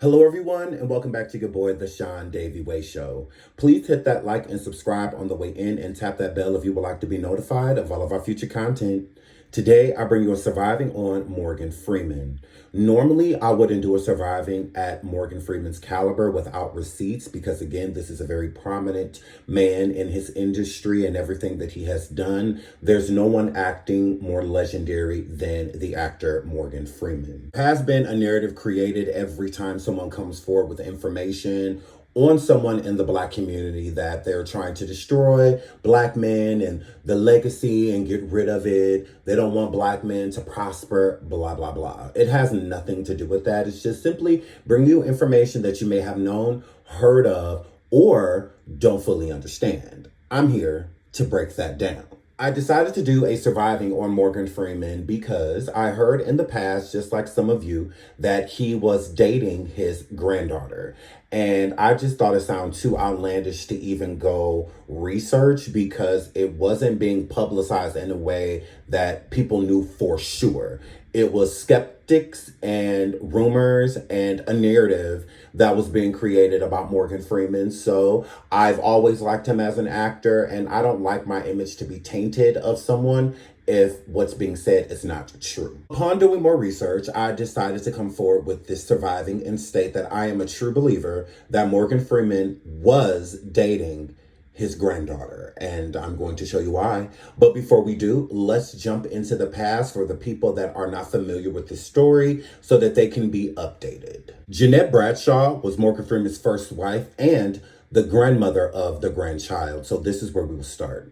Hello, everyone, and welcome back to your boy, The Sean Davy Way Show. Please hit that like and subscribe on the way in and tap that bell if you would like to be notified of all of our future content. Today, I bring you a surviving on Morgan Freeman. Normally, I wouldn't do a surviving at Morgan Freeman's caliber without receipts because, again, this is a very prominent man in his industry and everything that he has done. There's no one acting more legendary than the actor Morgan Freeman. There has been a narrative created every time someone comes forward with information on someone in the Black community that they're trying to destroy Black men and the legacy and get rid of it. They don't want Black men to prosper, blah, blah, blah. It has nothing to do with that. It's just simply bring you information that you may have known, heard of, or don't fully understand. I'm here to break that down. I decided to do a surviving on Morgan Freeman because I heard in the past, just like some of you, that he was dating his granddaughter. And I just thought it sounded too outlandish to even go research because it wasn't being publicized in a way that people knew for sure. It was skeptics and rumors and a narrative that was being created about Morgan Freeman. So I've always liked him as an actor, and I don't like my image to be tainted of someone if what's being said is not true. Upon doing more research, I decided to come forward with this surviving and state that I am a true believer that Morgan Freeman was dating his granddaughter, and I'm going to show you why. But before we do, let's jump into the past for the people that are not familiar with this story so that they can be updated. Jeanette Bradshaw was Morgan Freeman's first wife and the grandmother of the grandchild. So this is where we will start.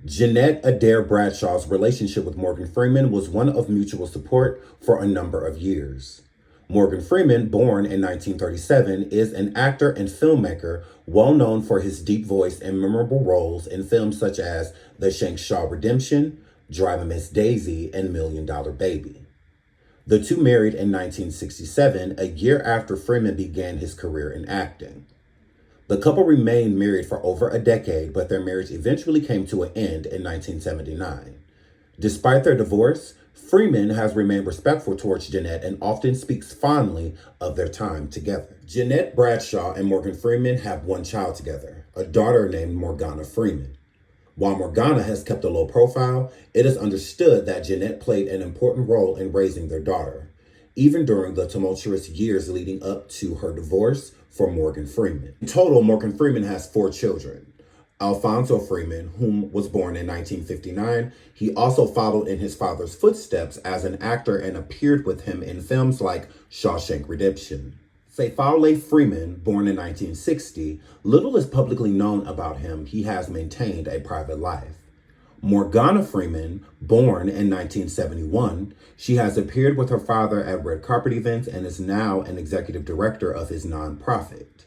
Jeanette Adair Bradshaw's relationship with Morgan Freeman was one of mutual support for a number of years. Morgan Freeman, born in 1937, is an actor and filmmaker well known for his deep voice and memorable roles in films such as The Shankshaw Redemption, Driving Miss Daisy, and $1 Million Baby. The two married in 1967, a year after Freeman began his career in acting. The couple remained married for over a decade, but their marriage eventually came to an end in 1979. Despite their divorce, Freeman has remained respectful towards Jeanette and often speaks fondly of their time together. Jeanette Bradshaw and Morgan Freeman have one child together, a daughter named Morgana Freeman. While Morgana has kept a low profile, it is understood that Jeanette played an important role in raising their daughter, even during the tumultuous years leading up to her divorce from Morgan Freeman. In total, Morgan Freeman has 4 children. Alfonso Freeman, whom was born in 1959, he also followed in his father's footsteps as an actor and appeared with him in films like Shawshank Redemption. Sayfallah Freeman, born in 1960, little is publicly known about him. He has maintained a private life. Morgana Freeman, born in 1971, she has appeared with her father at red carpet events and is now an executive director of his nonprofit.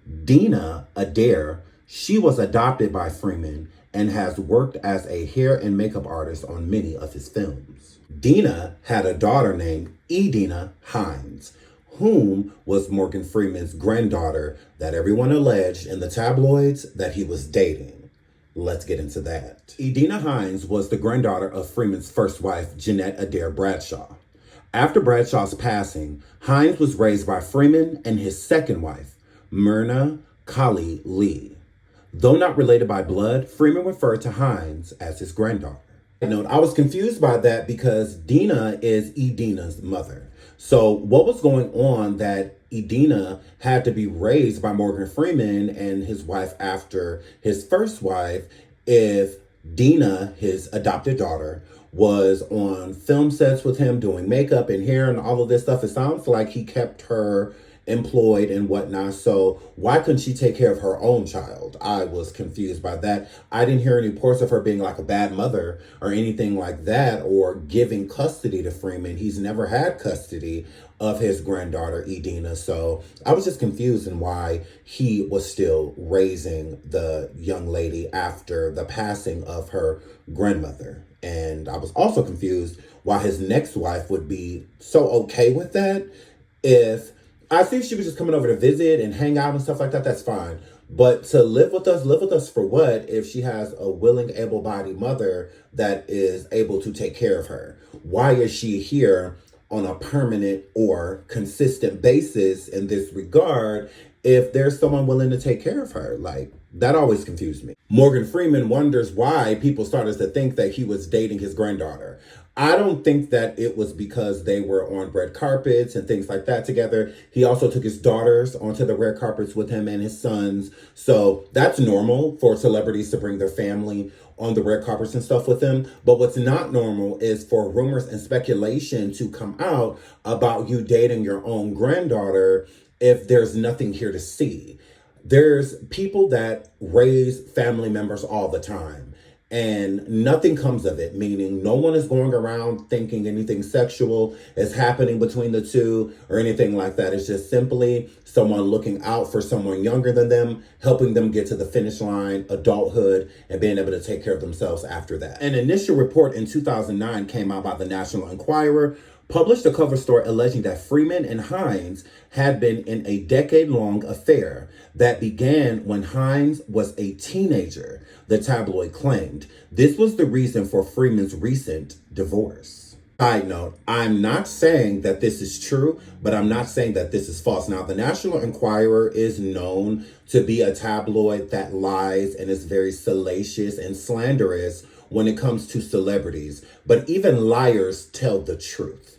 Edena Adair, she was adopted by Freeman and has worked as a hair and makeup artist on many of his films. Edena had a daughter named Edena Hines, whom was Morgan Freeman's granddaughter that everyone alleged in the tabloids that he was dating. Let's get into that. Edena Hines was the granddaughter of Freeman's first wife, Jeanette Adair Bradshaw. After Bradshaw's passing, Hines was raised by Freeman and his second wife, Myrna Kali Lee. Though not related by blood, Freeman referred to Hines as his granddaughter. Note, I was confused by that because Dina is Edena's mother. So what was going on that Edena had to be raised by Morgan Freeman and his wife after his first wife if Dina, his adopted daughter, was on film sets with him doing makeup and hair and all of this stuff? It sounds like he kept her employed and whatnot. So why couldn't she take care of her own child? I was confused by that. I didn't hear any reports of her being like a bad mother or anything like that or giving custody to Freeman. He's never had custody of his granddaughter, Edena. So I was just confused in why he was still raising the young lady after the passing of her grandmother. And I was also confused why his next wife would be so okay with that. If I think she was just coming over to visit and hang out and stuff like that, that's fine. But to live with us for what if she has a willing, able-bodied mother that is able to take care of her? Why is she here on a permanent or consistent basis in this regard if there's someone willing to take care of her. Like, that always confused me. Morgan Freeman wonders why people started to think that he was dating his granddaughter. I don't think that it was because they were on red carpets and things like that together. He also took his daughters onto the red carpets with him and his sons. So that's normal for celebrities to bring their family on the red carpets and stuff with them. But what's not normal is for rumors and speculation to come out about you dating your own granddaughter if there's nothing here to see. There's people that raise family members all the time and nothing comes of it, meaning no one is going around thinking anything sexual is happening between the two or anything like that. It's just simply someone looking out for someone younger than them, helping them get to the finish line, adulthood, and being able to take care of themselves after that. An initial report in 2009 came out by the National Enquirer, published a cover story alleging that Freeman and Hines had been in a decade-long affair that began when Hines was a teenager, the tabloid claimed. This was the reason for Freeman's recent divorce. Side note, I'm not saying that this is true, but I'm not saying that this is false. Now, the National Enquirer is known to be a tabloid that lies and is very salacious and slanderous when it comes to celebrities, but even liars tell the truth.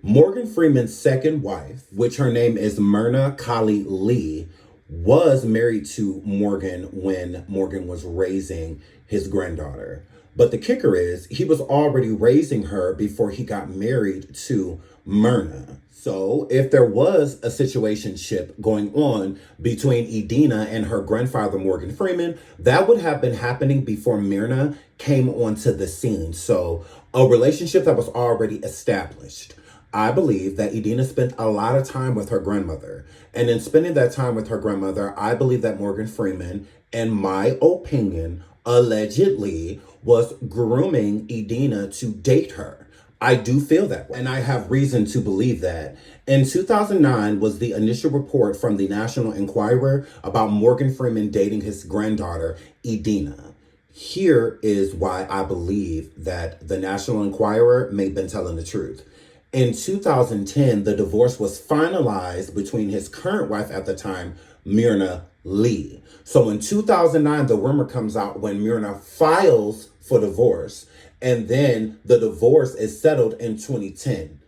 Morgan Freeman's second wife, which her name is Myrna Kali Lee, was married to Morgan when Morgan was raising his granddaughter. But the kicker is he was already raising her before he got married to Myrna. So if there was a situationship going on between Edena and her grandfather, Morgan Freeman, that would have been happening before Myrna came onto the scene. So a relationship that was already established. I believe that Edena spent a lot of time with her grandmother. And in spending that time with her grandmother, I believe that Morgan Freeman, in my opinion, allegedly was grooming Edena to date her. I do feel that way, and I have reason to believe that. In 2009 was the initial report from the National Enquirer about Morgan Freeman dating his granddaughter, Edena. Here is why I believe that the National Enquirer may have been telling the truth. In 2010, the divorce was finalized between his current wife at the time, Myrna Lee. So in 2009, the rumor comes out when Myrna files for divorce, and then the divorce is settled in 2010.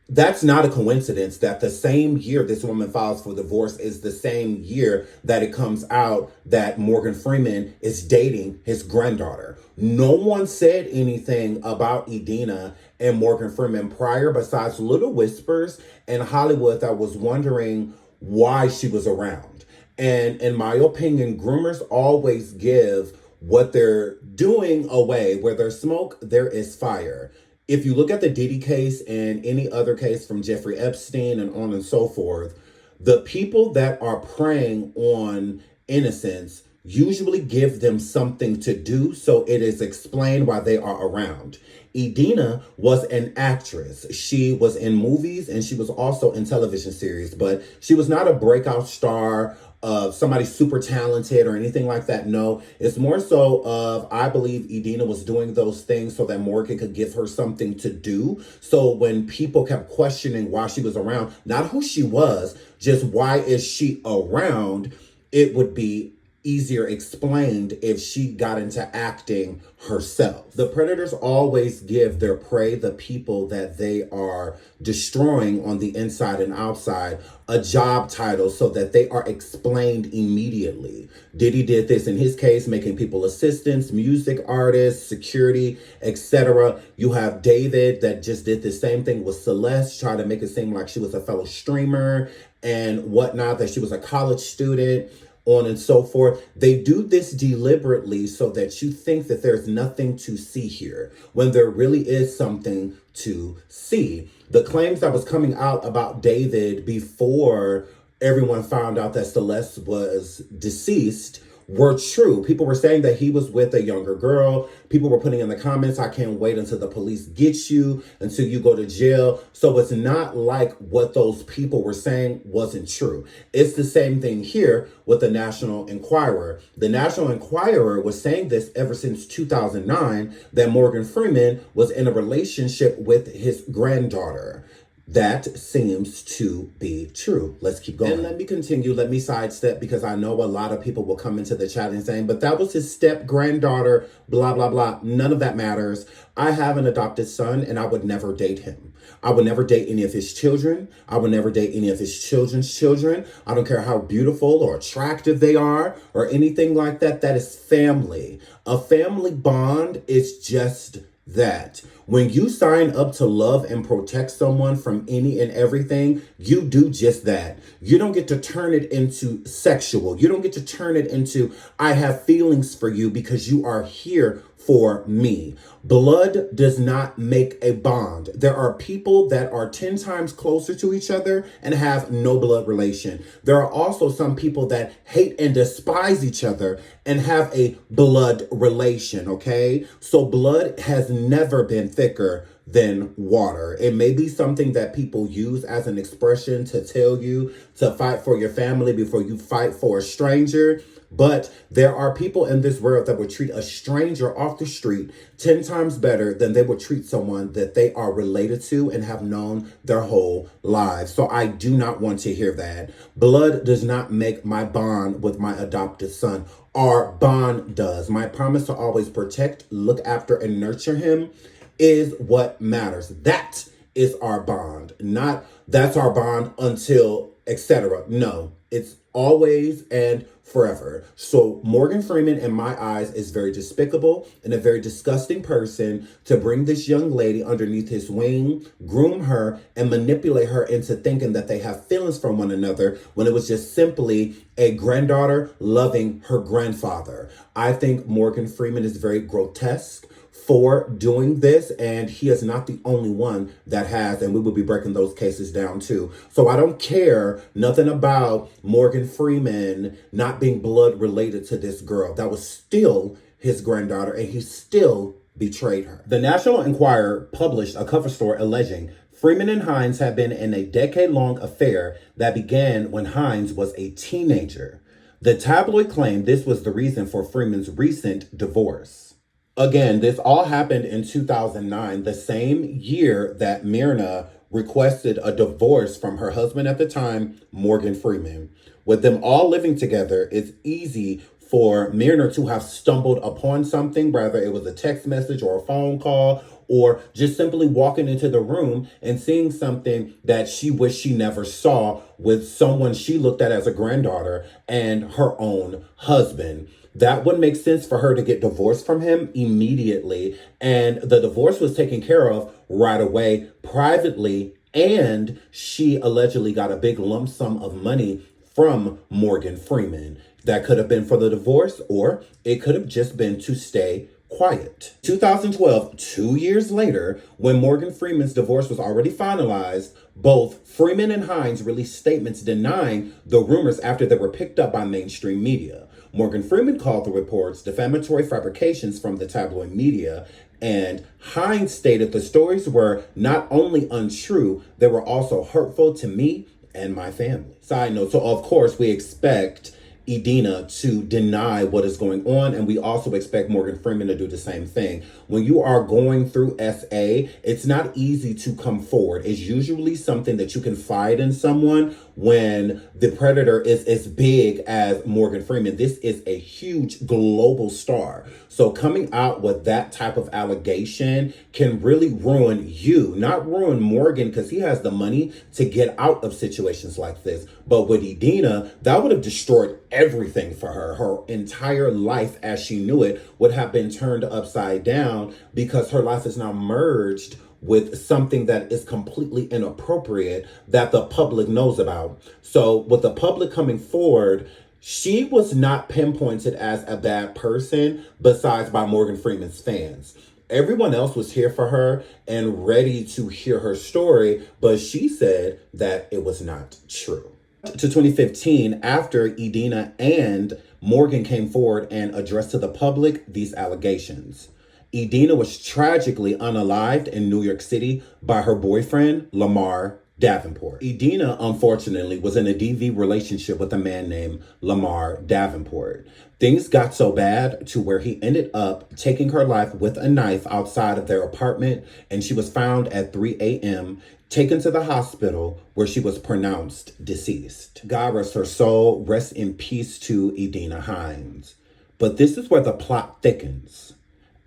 That's not a coincidence that the same year this woman files for divorce is the same year that it comes out that Morgan Freeman is dating his granddaughter. No one said anything about Edena and Morgan Freeman prior besides little whispers in Hollywood that was wondering why she was around. And in my opinion, groomers always give what they're doing away. Where there's smoke, there is fire. If you look at the Diddy case and any other case from Jeffrey Epstein and on and so forth, the people that are preying on innocence usually give them something to do, so it is explained why they are around. Edena was an actress. She was in movies and she was also in television series, but she was not a breakout star of somebody super talented or anything like that. No, it's more so of, I believe Edena was doing those things so that Morgan could give her something to do. So when people kept questioning why she was around, not who she was, just why is she around, it would be easier explained if she got into acting herself. The predators always give their prey, the people that they are destroying on the inside and outside, a job title so that they are explained immediately. Diddy did this in his case, making people assistants, music artists, security, etc. You have David that just did the same thing with Celeste, trying to make it seem like she was a fellow streamer and whatnot, that she was a college student, on and so forth. They do this deliberately so that you think that there's nothing to see here when there really is something to see. The claims that was coming out about David before everyone found out that Celeste was deceased were true. People were saying that he was with a younger girl. People were putting in the comments, I can't wait until the police get you, until you go to jail. So it's not like what those people were saying wasn't true. It's the same thing here with the National Enquirer. The National Enquirer was saying this ever since 2009, that Morgan Freeman was in a relationship with his granddaughter. That seems to be true. Let's keep going. And let me continue. Let me sidestep because I know a lot of people will come into the chat and saying, but that was his step granddaughter, blah, blah, blah. None of that matters. I have an adopted son and I would never date him. I would never date any of his children. I would never date any of his children's children. I don't care how beautiful or attractive they are or anything like that. That is family. A family bond is just that. When you sign up to love and protect someone from any and everything, you do just that. You don't get to turn it into sexual. You don't get to turn it into, I have feelings for you because you are here for me. Blood does not make a bond. There are people that are 10 times closer to each other and have no blood relation. There are also some people that hate and despise each other and have a blood relation, okay? So blood has never been thicker than water. It may be something that people use as an expression to tell you to fight for your family before you fight for a stranger. But there are people in this world that would treat a stranger off the street 10 times better than they would treat someone that they are related to and have known their whole lives. So I do not want to hear that. Blood does not make my bond with my adopted son. Our bond does. My promise to always protect, look after, and nurture him is what matters. That is our bond. Not that's our bond until etc. No, it's always and forever. So Morgan Freeman, in my eyes, is very despicable and a very disgusting person to bring this young lady underneath his wing, groom her, and manipulate her into thinking that they have feelings for one another when it was just simply a granddaughter loving her grandfather. I think Morgan Freeman is very grotesque for doing this, and he is not the only one that has, and we will be breaking those cases down too. So I don't care nothing about Morgan Freeman not being blood related to this girl. That was still his granddaughter, and he still betrayed her. The National Enquirer published a cover story alleging Freeman and Hines have been in a decade-long affair that began when Hines was a teenager. The tabloid claimed this was the reason for Freeman's recent divorce. Again, this all happened in 2009, the same year that Myrna requested a divorce from her husband at the time, Morgan Freeman. With them all living together, it's easy for Myrna to have stumbled upon something, whether it was a text message or a phone call, or just simply walking into the room and seeing something that she wished she never saw with someone she looked at as a granddaughter and her own husband. That would make sense for her to get divorced from him immediately. And the divorce was taken care of right away, privately. And she allegedly got a big lump sum of money from Morgan Freeman. That could have been for the divorce, or it could have just been to stay quiet. 2012, 2 years later, when Morgan Freeman's divorce was already finalized, both Freeman and Hines released statements denying the rumors after they were picked up by mainstream media. Morgan Freeman called the reports defamatory fabrications from the tabloid media, and Hines stated the stories were not only untrue, they were also hurtful to me and my family. Side note, so of course we expect Edena to deny what is going on, and we also expect Morgan Freeman to do the same thing. When you are going through SA, it's not easy to come forward. It's usually something that you can fight in someone when the predator is as big as Morgan Freeman. This is a huge global star. So coming out with that type of allegation can really ruin you, not ruin Morgan because he has the money to get out of situations like this. But with Edena, that would have destroyed everything for her. Her entire life as she knew it would have been turned upside down because her life is now merged with something that is completely inappropriate that the public knows about. So with the public coming forward, she was not pinpointed as a bad person besides by Morgan Freeman's fans. Everyone else was here for her and ready to hear her story, but she said that it was not true. To 2015, after Edena and Morgan came forward and addressed to the public these allegations. Edena was tragically unalived in New York City by her boyfriend, Lamar Davenport. Edena, unfortunately, was in a DV relationship with a man named Lamar Davenport. Things got so bad to where he ended up taking her life with a knife outside of their apartment, and she was found at 3 a.m., taken to the hospital where she was pronounced deceased. God rest her soul, rest in peace to Edena Hines. But this is where the plot thickens.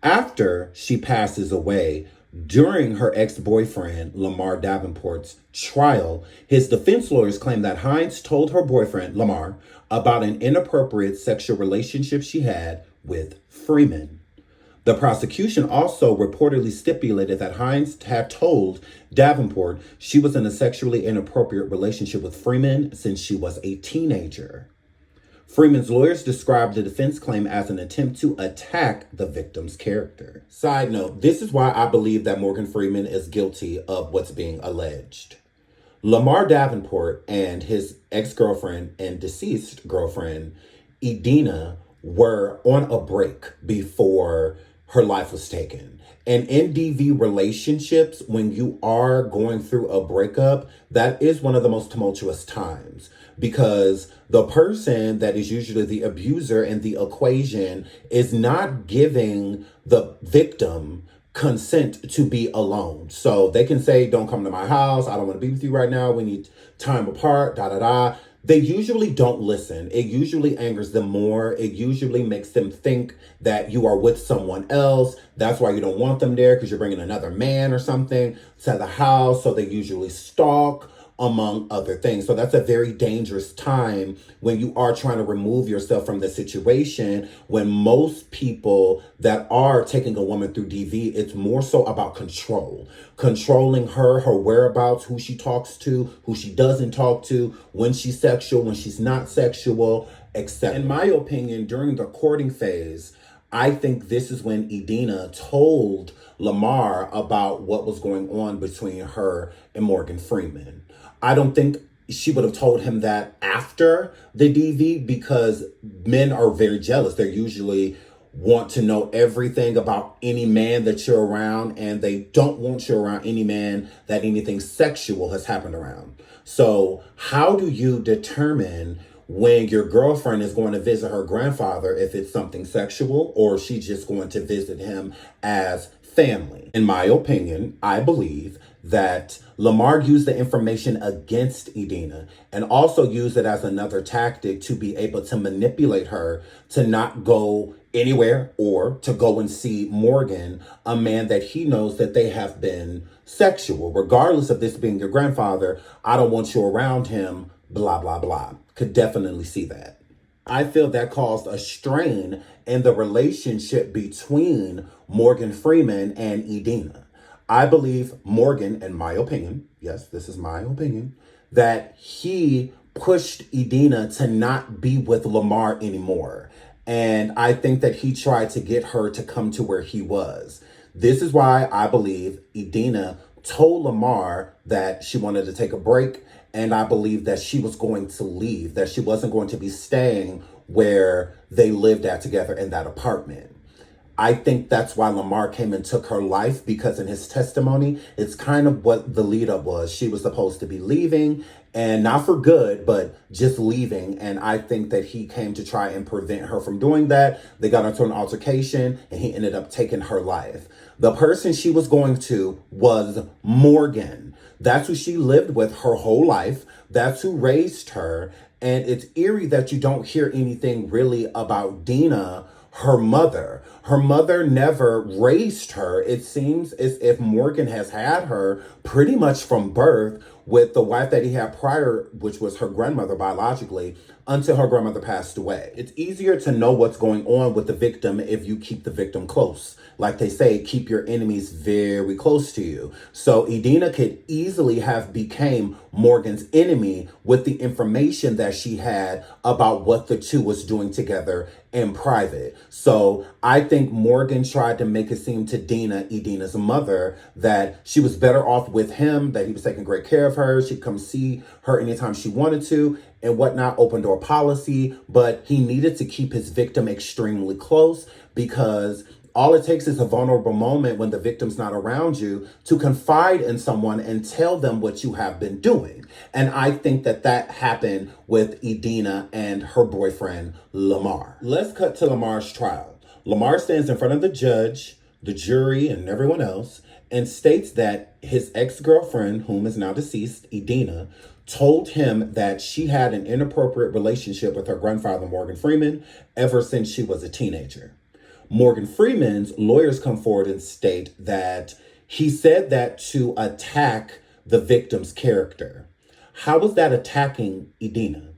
After she passes away, during her ex-boyfriend, Lamar Davenport's trial, his defense lawyers claim that Hines told her boyfriend, Lamar, about an inappropriate sexual relationship she had with Freeman. The prosecution also reportedly stipulated that Hines had told Davenport she was in a sexually inappropriate relationship with Freeman since she was a teenager. Freeman's lawyers described the defense claim as an attempt to attack the victim's character. Side note, this is why I believe that Morgan Freeman is guilty of what's being alleged. Lamar Davenport and his ex-girlfriend and deceased girlfriend, Edena, were on a break before her life was taken. And in DV relationships, when you are going through a breakup, that is one of the most tumultuous times, because the person that is usually the abuser in the equation is not giving the victim consent to be alone. So they can say, don't come to my house. I don't want to be with you right now. We need time apart, da, da, da. They usually don't listen. It usually angers them more. It usually makes them think that you are with someone else. That's why you don't want them there, because you're bringing another man or something to the house. So they usually stalk, among other things. So that's a very dangerous time when you are trying to remove yourself from the situation. When most people that are taking a woman through DV, it's more so about controlling her whereabouts, who she talks to, who she doesn't talk to, when she's sexual, when she's not sexual, etc. In my opinion, during the courting phase, I think this is when Edena told Lamar about what was going on between her and Morgan Freeman. I don't think she would have told him that after the DV, because men are very jealous. They usually want to know everything about any man that you're around, and they don't want you around any man that anything sexual has happened around. So how do you determine when your girlfriend is going to visit her grandfather if it's something sexual, or she's just going to visit him as family? In my opinion, I believe that Lamar used the information against Edena and also used it as another tactic to be able to manipulate her to not go anywhere or to go and see Morgan, a man that he knows that they have been sexual. Regardless of this being your grandfather, I don't want you around him, blah, blah, blah. Could definitely see that. I feel that caused a strain in the relationship between Morgan Freeman and Edena. I believe Morgan, in my opinion, yes, this is my opinion, that he pushed Edena to not be with Lamar anymore. And I think that he tried to get her to come to where he was. This is why I believe Edena told Lamar that she wanted to take a break. And I believe that she was going to leave, that she wasn't going to be staying where they lived at together in that apartment. I think that's why Lamar came and took her life, because in his testimony, it's kind of what the lead up was. She was supposed to be leaving, and not for good, but just leaving. And I think that he came to try and prevent her from doing that. They got into an altercation and he ended up taking her life. The person she was going to was Morgan. That's who she lived with her whole life. That's who raised her. And it's eerie that you don't hear anything really about Dina, her mother. Her mother never raised her. It seems as if Morgan has had her pretty much from birth, with the wife that he had prior, which was her grandmother biologically, until her grandmother passed away. It's easier to know what's going on with the victim if you keep the victim close. Like they say, keep your enemies very close to you. So Edena could easily have became Morgan's enemy with the information that she had about what the two was doing together in private. So I think Morgan tried to make it seem to Dina, Edena's mother, that she was better off with him, that he was taking great care of her. She'd come see her anytime she wanted to and whatnot, open door policy. But he needed to keep his victim extremely close, because All it takes is a vulnerable moment when the victim's not around you to confide in someone and tell them what you have been doing. And I think that that happened with Edena and her boyfriend, Lamar. Let's cut to Lamar's trial. Lamar stands in front of the judge, the jury, and everyone else, and states that his ex-girlfriend, whom is now deceased, Edena, told him that she had an inappropriate relationship with her grandfather, Morgan Freeman, ever since she was a teenager. Morgan Freeman's lawyers come forward and state that he said that to attack the victim's character. How was that attacking Edena?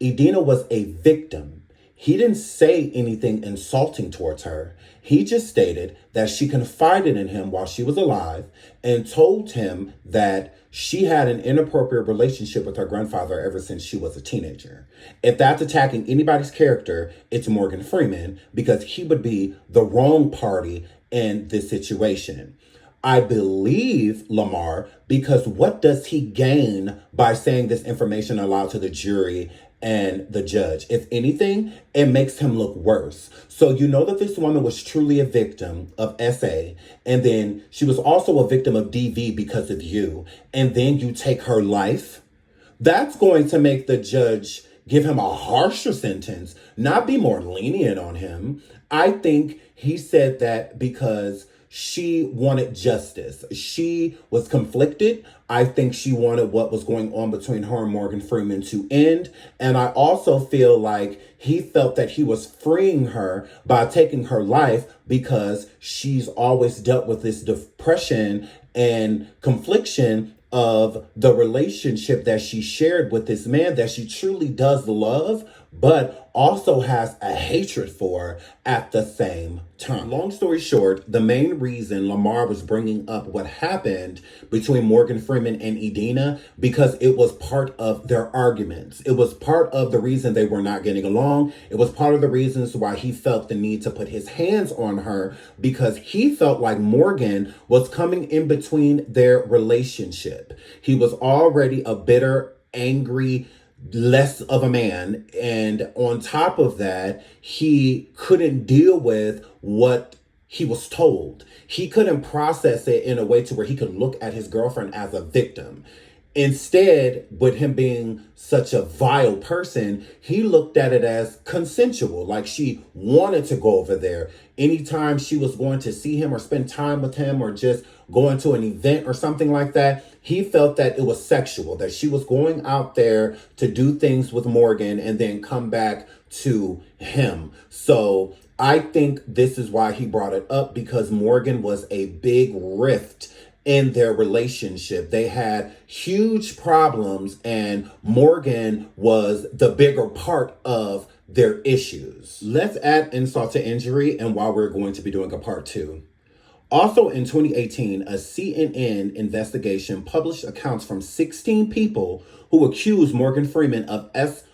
Edena was a victim. He didn't say anything insulting towards her. He just stated that she confided in him while she was alive and told him that she had an inappropriate relationship with her grandfather ever since she was a teenager. If that's attacking anybody's character, it's Morgan Freeman, because he would be the wrong party in this situation. I believe Lamar because what does he gain by saying this information aloud to the jury and the judge? If anything, it makes him look worse. So you know that this woman was truly a victim of SA, and then she was also a victim of DV because of you, and then you take her life. That's going to make the judge give him a harsher sentence, not be more lenient on him. I think he said that because she wanted justice. She was conflicted. I think she wanted what was going on between her and Morgan Freeman to end. And I also feel like he felt that he was freeing her by taking her life because she's always dealt with this depression and confliction of the relationship that she shared with this man that she truly does love, but also has a hatred for at the same time. Long story short, the main reason Lamar was bringing up what happened between Morgan Freeman and Edena because it was part of their arguments. It was part of the reason they were not getting along. It was part of the reasons why he felt the need to put his hands on her because he felt like Morgan was coming in between their relationship. He was already a bitter, angry, less of a man. And on top of that, he couldn't deal with what he was told. He couldn't process it in a way to where he could look at his girlfriend as a victim. Instead, with him being such a vile person, he looked at it as consensual, like she wanted to go over there. Anytime she was going to see him or spend time with him or just going to an event or something like that, he felt that it was sexual, that she was going out there to do things with Morgan and then come back to him. So I think this is why he brought it up, because Morgan was a big rift in their relationship. They had huge problems and Morgan was the bigger part of their issues. Let's add insult to injury and why we're going to be doing a part 2. Also in 2018, a CNN investigation published accounts from 16 people who accused Morgan Freeman of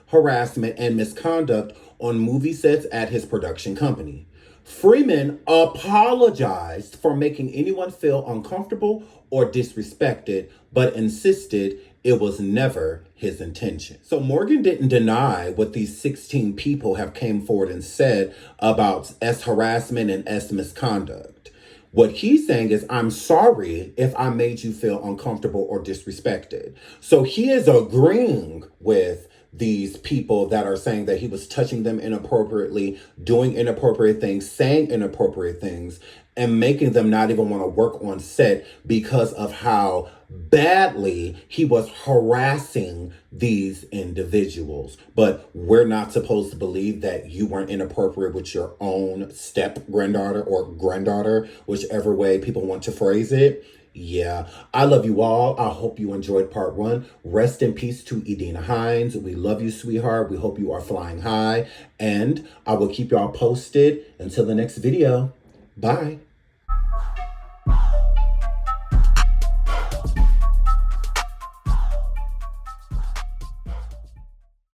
harassment and misconduct on movie sets at his production company. Freeman apologized for making anyone feel uncomfortable or disrespected, but insisted it was never his intention. So Morgan didn't deny what these 16 people have came forward and said about harassment and misconduct. What he's saying is, I'm sorry if I made you feel uncomfortable or disrespected. So he is agreeing with these people that are saying that he was touching them inappropriately, doing inappropriate things, saying inappropriate things, and making them not even want to work on set because of how badly he was harassing these individuals. But we're not supposed to believe that you weren't inappropriate with your own step granddaughter or granddaughter, whichever way people want to phrase it. Yeah, I love you all. I hope you enjoyed part 1. Rest in peace to Edena Hines. We love you, sweetheart. We hope you are flying high. And I will keep y'all posted until the next video. Bye.